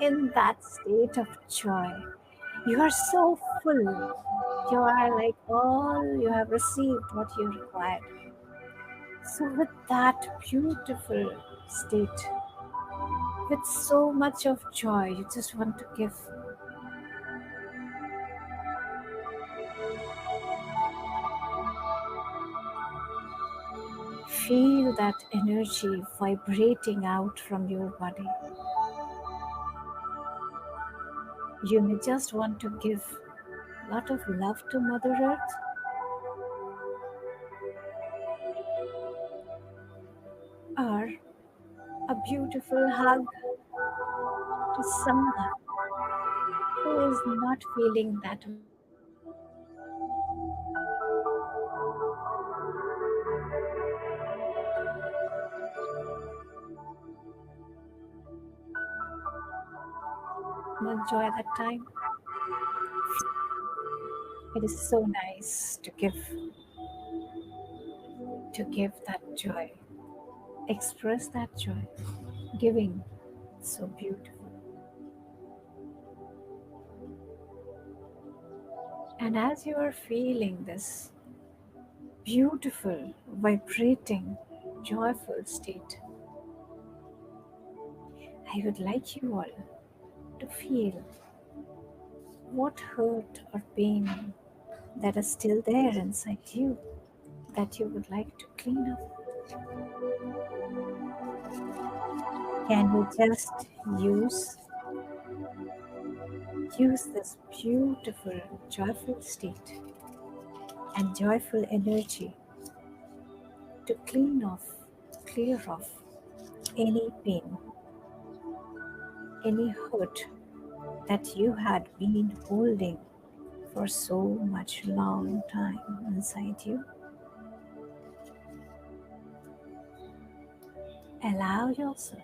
Speaker 2: in that state of joy. You are so full. You are like all you have received what you required. So, with that beautiful state, with so much of joy, you just want to give. Feel that energy vibrating out from your body. You may just want to give a lot of love to Mother Earth, or a beautiful hug to someone who is not feeling that well. Enjoy that time. It is so nice to give that joy, express that joy. Giving, so beautiful. And as you are feeling this beautiful, vibrating, joyful state, I would like you all to feel what hurt or pain that is still there inside you that you would like to clean up. Can you just use this beautiful, joyful state and joyful energy to clear off any pain, any hurt that you had been holding for so much long time inside you? Allow yourself.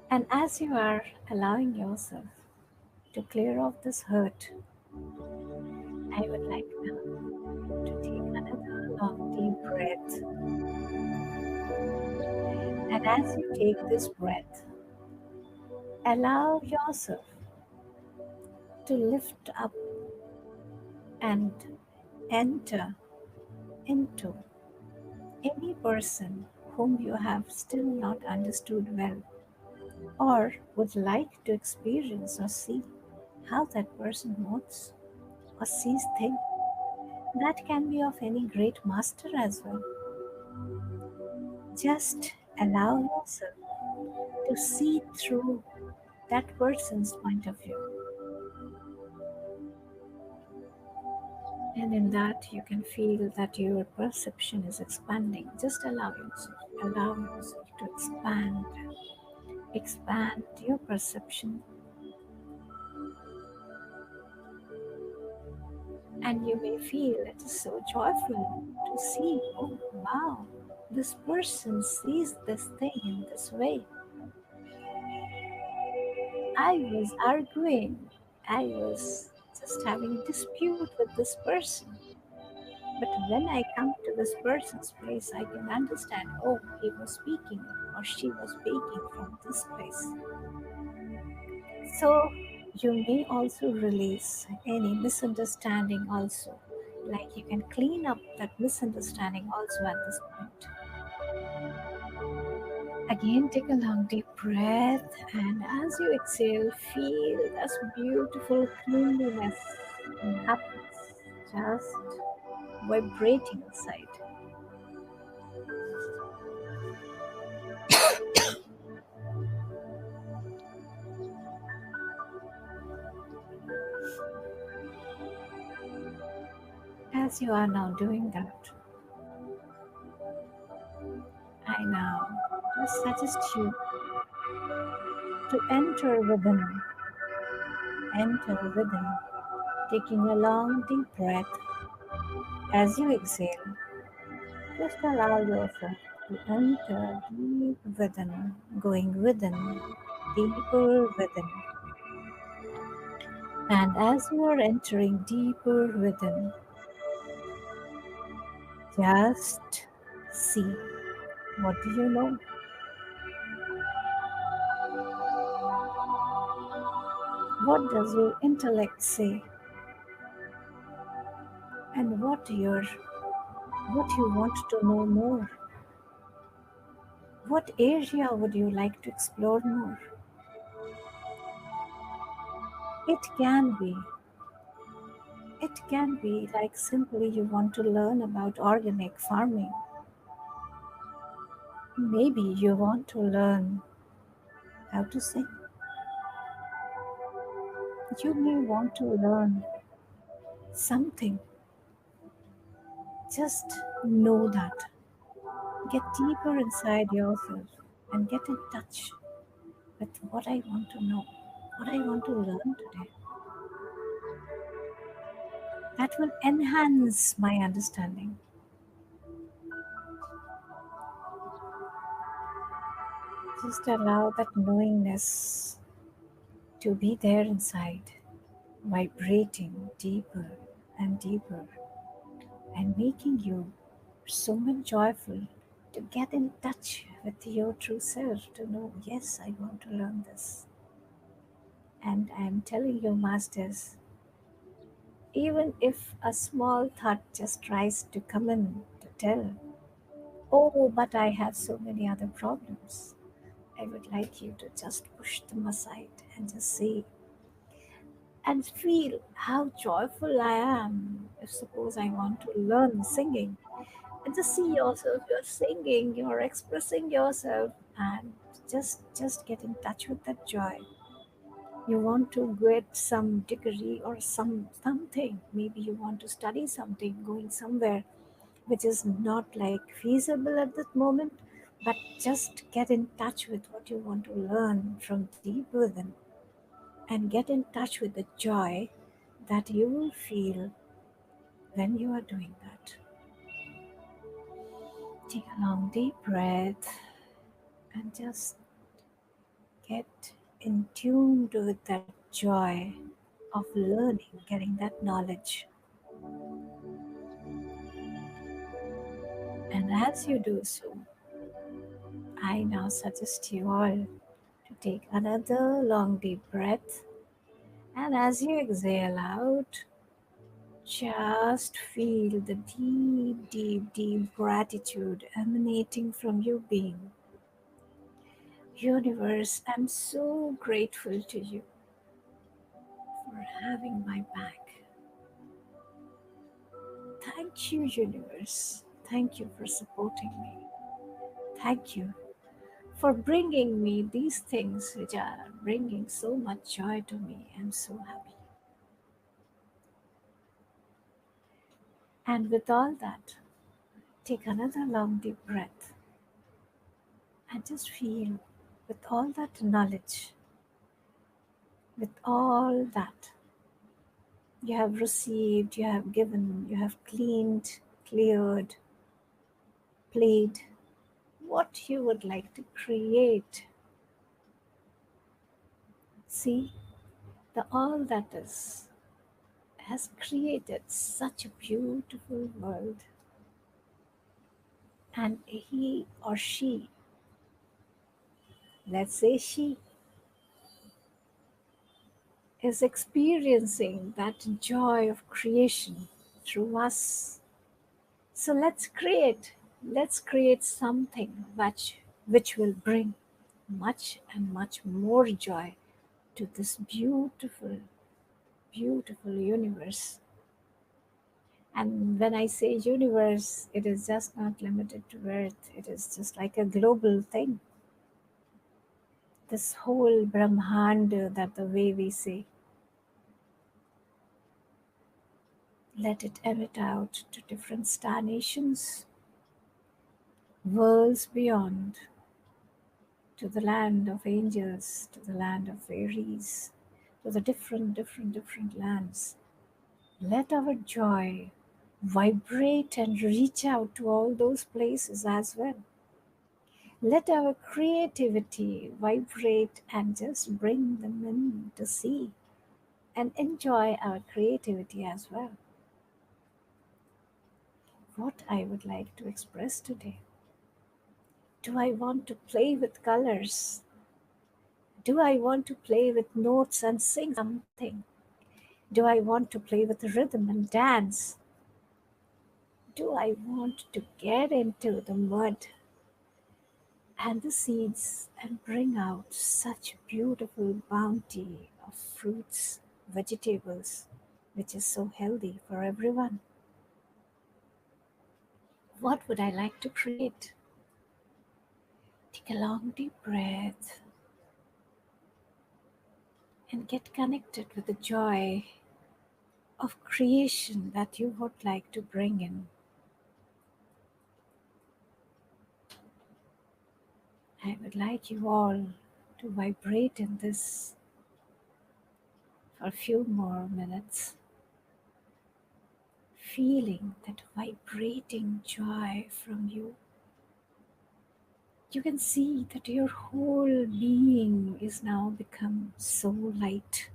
Speaker 2: And as you are allowing yourself to clear off this hurt, I would like now to take another long deep breath. And as you take this breath, allow yourself to lift up and enter into any person whom you have still not understood well, or would like to experience or see how that person moves or sees things. That can be of any great master as well. Just allow yourself to see through that person's point of view. And in that, you can feel that your perception is expanding. Just allow yourself to expand your perception. And you may feel it is so joyful to see, oh wow, this person sees this thing in this way. I was arguing, I was just having a dispute with this person. But when I come to this person's place, I can understand, oh, he was speaking or she was speaking from this place. So you may also release any misunderstanding also. Like you can clean up that misunderstanding also at this point. Again, take a long deep breath, and as you exhale, feel this beautiful cleanliness and happiness just vibrating inside. As you are now doing that, I now just suggest you to enter within, taking a long deep breath. As you exhale, just allow yourself to enter deep within, going within, deeper within. And as you are entering deeper within, just see, what do you know? What does your intellect say? And what you want to know more? What area would you like to explore more? It can be It can be like simply you want to learn about organic farming. Maybe you want to learn how to sing. You may want to learn something. Just know that. Get deeper inside yourself and get in touch with what I want to know, what I want to learn today. That will enhance my understanding. Just allow that knowingness to be there inside, vibrating deeper and deeper, and making you so much joyful to get in touch with your true self, to know, yes, I want to learn this. And I am telling you, masters, even if a small thought just tries to come in to tell, oh, but I have so many other problems, I would like you to just push them aside and just say and feel how joyful I am. If suppose I want to learn singing, and just see yourself, you're singing, you're expressing yourself, and just get in touch with that joy. You want to get some degree or something, maybe you want to study something, going somewhere which is not like feasible at that moment, but just get in touch with what you want to learn from deep within, and get in touch with the joy that you will feel when you are doing that. Take a long deep breath and just get in tune with that joy of learning, getting that knowledge. And as you do so, I now suggest you all to take another long deep breath. And as you exhale out, just feel the deep, deep, deep gratitude emanating from your being. Universe, I'm so grateful to you for having my back. Thank you, universe. Thank you for supporting me. Thank you for bringing me these things which are bringing so much joy to me. I'm so happy. And with all that, take another long deep breath and just feel with all that knowledge, with all that you have received, you have given, you have cleaned, cleared, played, what you would like to create. See, the all that is has created such a beautiful world, and he or she, let's say she, is experiencing that joy of creation through us. So let's create something which will bring much and much more joy to this beautiful, beautiful universe. And when I say universe, it is just not limited to Earth, it is just like a global thing. This whole Brahmanda, that the way we say, let it emit out to different star nations, worlds beyond, to the land of angels, to the land of fairies, to the different lands. Let our joy vibrate and reach out to all those places as well. Let our creativity vibrate and just bring them in to see and enjoy our creativity as well. What I would like to express today. Do I want to play with colors? Do I want to play with notes and sing something? Do I want to play with rhythm and dance? Do I want to get into the mud and the seeds and bring out such beautiful bounty of fruits, vegetables? which is so healthy for everyone. What would I like to create? Take a long deep breath and get connected with the joy of creation that you would like to bring in. I would like you all to vibrate in this for a few more minutes, feeling that vibrating joy from you. You can see that your whole being is now become so light,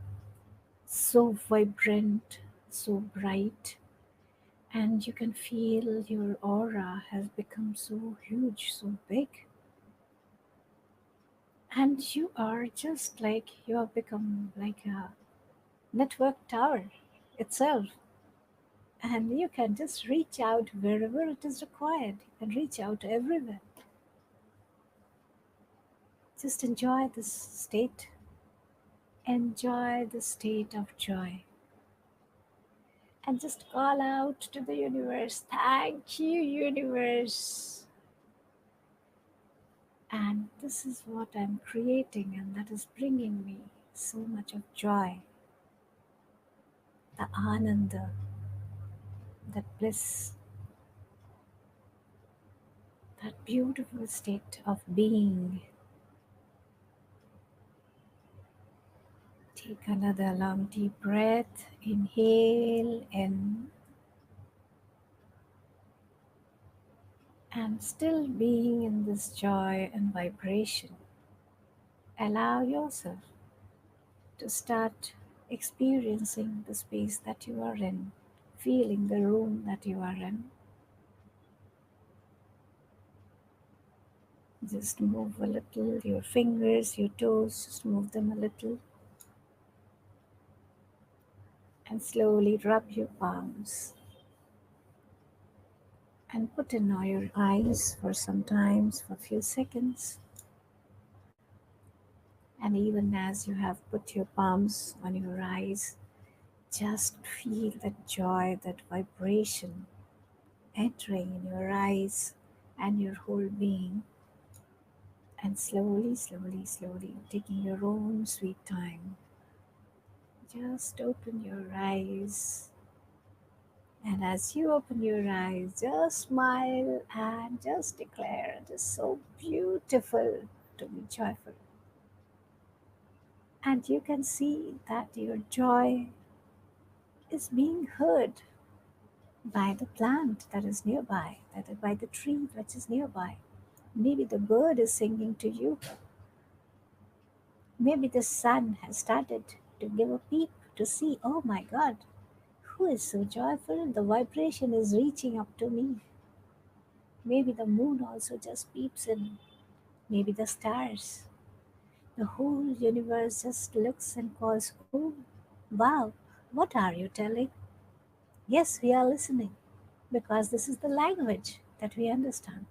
Speaker 2: so vibrant, so bright, and you can feel your aura has become so huge, so big. And you are just like you have become like a network tower itself. And you can just reach out wherever it is required. You can reach out everywhere. Just enjoy this state. Enjoy the state of joy. And just call out to the universe. Thank you, universe. And this is what I'm creating, and that is bringing me so much of joy, the Ananda, that bliss, that beautiful state of being. Take another long deep breath. Inhale in, and still being in this joy and vibration, allow yourself to start experiencing the space that you are in, feeling the room that you are in. Just move a little your fingers, your toes, just move them a little, and slowly rub your palms and put in all your eyes for some times, for a few seconds. And even as you have put your palms on your eyes, just feel that joy, that vibration entering in your eyes and your whole being. And slowly, slowly, slowly, taking your own sweet time, just open your eyes. And as you open your eyes, just smile and just declare it is so beautiful to be joyful. And you can see that your joy is being heard by the plant that is nearby, by the tree which is nearby. Maybe the bird is singing to you. Maybe the sun has started to give a peep to see, oh my God, who is so joyful? The vibration is reaching up to me. Maybe the moon also just peeps in. Maybe the stars. The whole universe just looks and calls, oh, wow, what are you telling? Yes, we are listening because this is the language that we understand.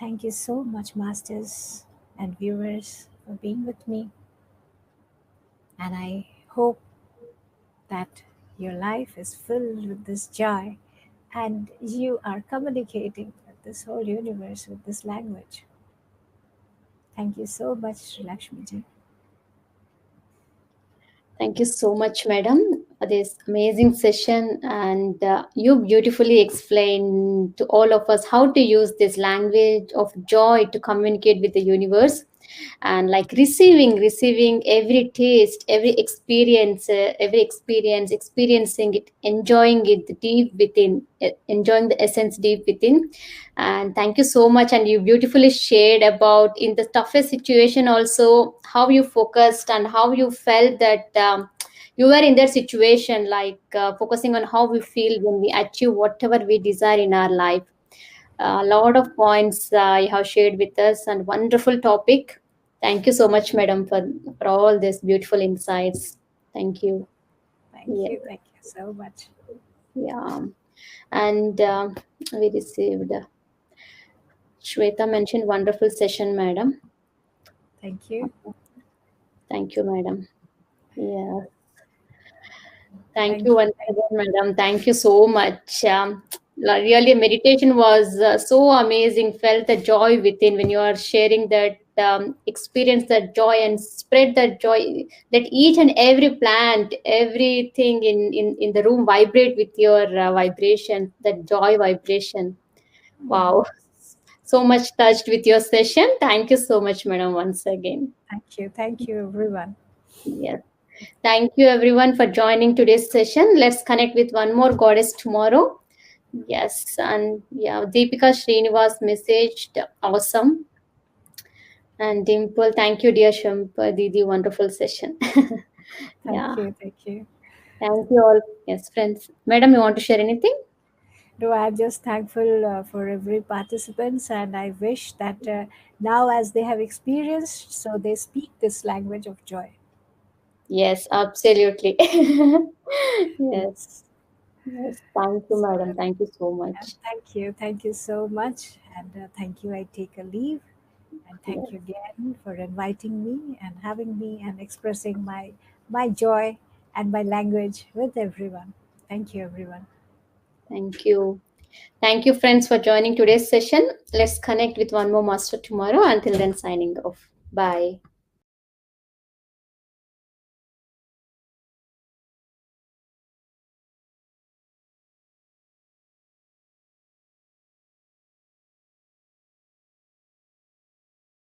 Speaker 2: Thank you so much, masters and viewers, for being with me. And I hope that your life is filled with this joy and you are communicating with this whole universe with this language. Thank you so much, Lakshmiji.
Speaker 1: Thank you so much, madam, for this amazing session. And you beautifully explained to all of us how to use this language of joy to communicate with the universe, and like receiving every taste, every experience, experiencing it, enjoying it deep within, enjoying the essence deep within. And thank you so much. And you beautifully shared about in the toughest situation also how you focused and how you felt that you were in that situation, like focusing on how we feel when we achieve whatever we desire in our life. A lot of points you have shared with us, and wonderful topic. Thank you so much, madam, for all these beautiful insights. Thank you. Yeah,
Speaker 2: Thank you so much.
Speaker 1: yeah. And we received Shweta mentioned wonderful session, madam.
Speaker 2: Thank you.
Speaker 1: Thank you, madam. Yeah. Thank
Speaker 2: Thank
Speaker 1: you
Speaker 2: you.
Speaker 1: once again, madam. Thank you so much. Really, meditation was so amazing. Felt the joy within when you are sharing that experience, that joy, and spread that joy. Let each and every plant, everything in the room vibrate with your vibration, that joy vibration. Wow. So much touched with your session. Thank you so much, madam, once again.
Speaker 2: Thank you. Thank you, everyone.
Speaker 1: Yes. Thank you, everyone, for joining today's session. Let's connect with one more goddess tomorrow. Yes, and yeah, Deepika Srinivas messaged awesome. And Dimple, thank you, dear Shampa Didi, wonderful session.
Speaker 2: Thank
Speaker 1: Yeah,
Speaker 2: you. Thank you.
Speaker 1: thank you all. Yes, friends. Madam, you want to share anything?
Speaker 2: No, I'm just thankful for every participants, and I wish that now, as they have experienced, so they speak this language of joy.
Speaker 1: Yes, absolutely. Yes,
Speaker 2: Yes.
Speaker 1: yes. Thank you,
Speaker 2: So,
Speaker 1: madam. Thank you so much.
Speaker 2: thank you so much, and thank you. I take a leave, and thank you
Speaker 1: Yes,
Speaker 2: again for inviting me and having me and expressing my joy and my language with everyone. Thank you, everyone.
Speaker 1: thank you. Thank you, friends, for joining today's session. Let's connect with one more master tomorrow. Until then, signing off. Bye.